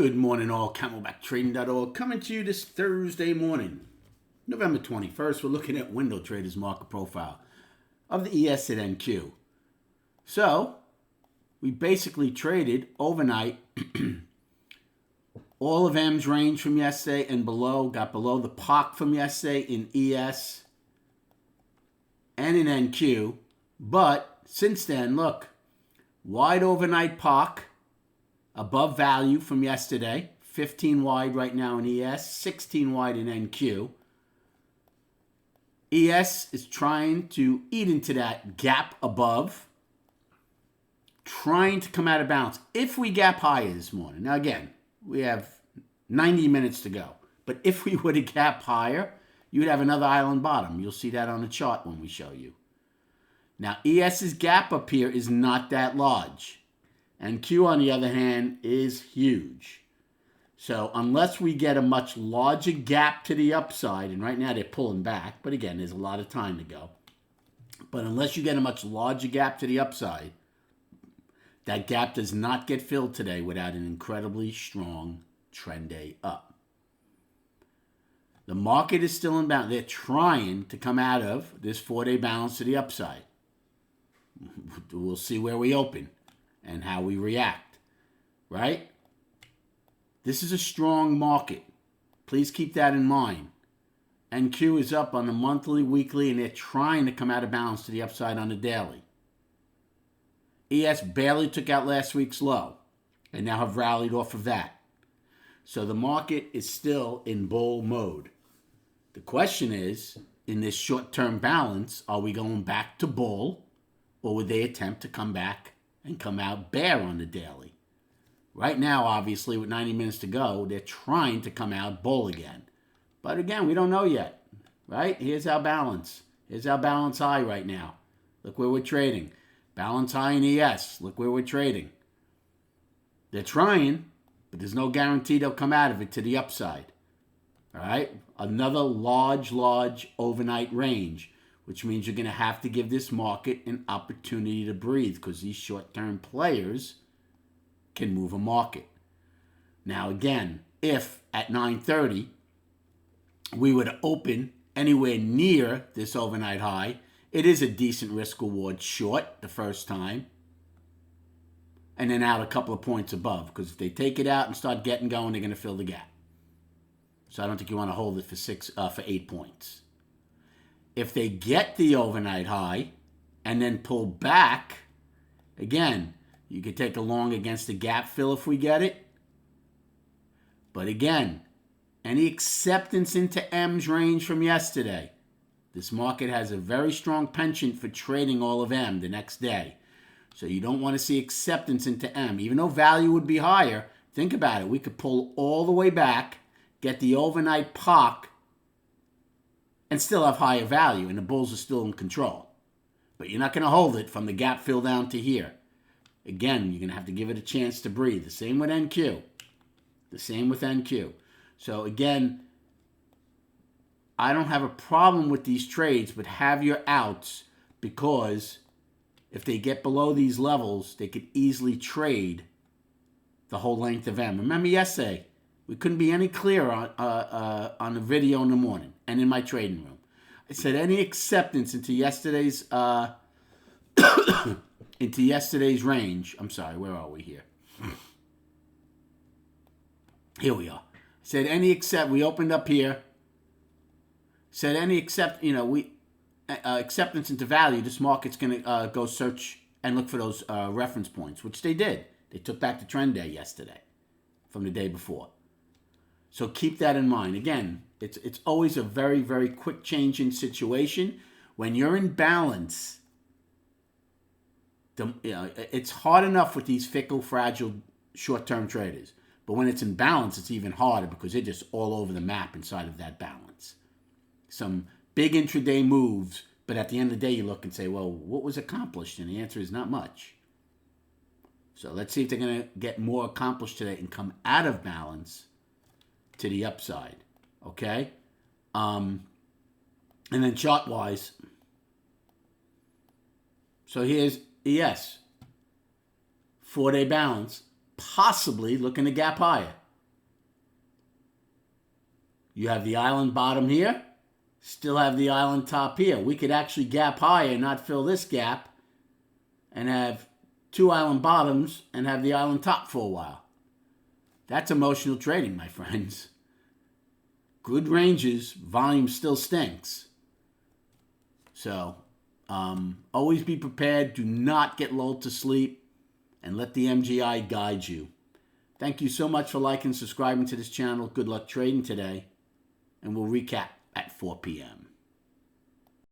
Good morning, all. CamelbackTrading.org coming to you this Thursday morning, November 21st. We're looking at Window Trader's market profile of the ES at NQ. So, we basically traded overnight all of M's range from yesterday and below, got below the POC from yesterday in ES and in NQ. But since then, look, wide overnight POC, above value from yesterday, 15 wide right now in ES, 16 wide in NQ. ES is trying to eat into that gap above, trying to come out of balance. If we gap higher this morning, now again, we have 90 minutes to go, but if we were to gap higher, you'd have another island bottom. You'll see that on the chart when we show you. Now, ES's gap up here is not that large. And Q, on the other hand, is huge. So unless we get a much larger gap to the upside, and right now they're pulling back, but again, there's a lot of time to go. But unless you get a much larger gap to the upside, that gap does not get filled today without an incredibly strong trend day up. The market is still in balance. They're trying to come out of this 4-day balance to the upside. We'll see where we open and how we react, right? This is a strong market. Please keep that in mind. NQ is up on the monthly, weekly, and they're trying to come out of balance to the upside on the daily. ES barely took out last week's low and now have rallied off of that. So the market is still in bull mode. The question is, in this short-term balance, are we going back to bull, or would they attempt to come back and come out bear on the daily? Right now, obviously, with 90 minutes to go, they're trying to come out bull again. But again, we don't know yet, right? Here's our balance. Here's our balance high right now. Look where we're trading. Balance high in ES. Look where we're trading. They're trying, but there's no guarantee they'll come out of it to the upside. All right? Another large overnight range, which means you're going to have to give this market an opportunity to breathe because these short-term players can move a market. Now, again, if at 9:30 we were to open anywhere near this overnight high, it is a decent risk-reward short the first time, and then out a couple of points above, because if they take it out and start getting going, they're going to fill the gap. So I don't think you want to hold it for 8 points. If they get the overnight high and then pull back, again, you could take a long against the gap fill if we get it. But again, any acceptance into M's range from yesterday, this market has a very strong penchant for trading all of M the next day. So you don't want to see acceptance into M. Even though value would be higher, think about it. We could pull all the way back, get the overnight POC, and still have higher value, and the bulls are still in control. But you're not going to hold it from the gap fill down to here. Again, you're going to have to give it a chance to breathe. The same with NQ. The same with NQ. So again, I don't have a problem with these trades, but have your outs, because if they get below these levels, they could easily trade the whole length of M. Remember yesterday, we couldn't be any clearer on the video in the morning and in my trading room. I said any acceptance into yesterday's range. I'm sorry, where are we here? Here we are. I said any we opened up here. Said any acceptance into value. This market's going to go search and look for those reference points, which they did. They took back the trend day yesterday from the day before. So keep that in mind. Again, it's always a very, very quick changing situation. When you're in balance, it's hard enough with these fickle, fragile, short-term traders. But when it's in balance, it's even harder because they're just all over the map inside of that balance. Some big intraday moves, but at the end of the day, you look and say, well, what was accomplished? And the answer is not much. So let's see if they're going to get more accomplished today and come out of balance to the upside, okay? And then chart-wise, so here's ES, 4-day balance, possibly looking to gap higher. You have the island bottom here, still have the island top here. We could actually gap higher, not fill this gap, and have two island bottoms and have the island top for a while. That's emotional trading, my friends. Good ranges, volume still stinks. So, always be prepared. Do not get lulled to sleep, and let the MGI guide you. Thank you so much for liking and subscribing to this channel. Good luck trading today, and we'll recap at 4 p.m.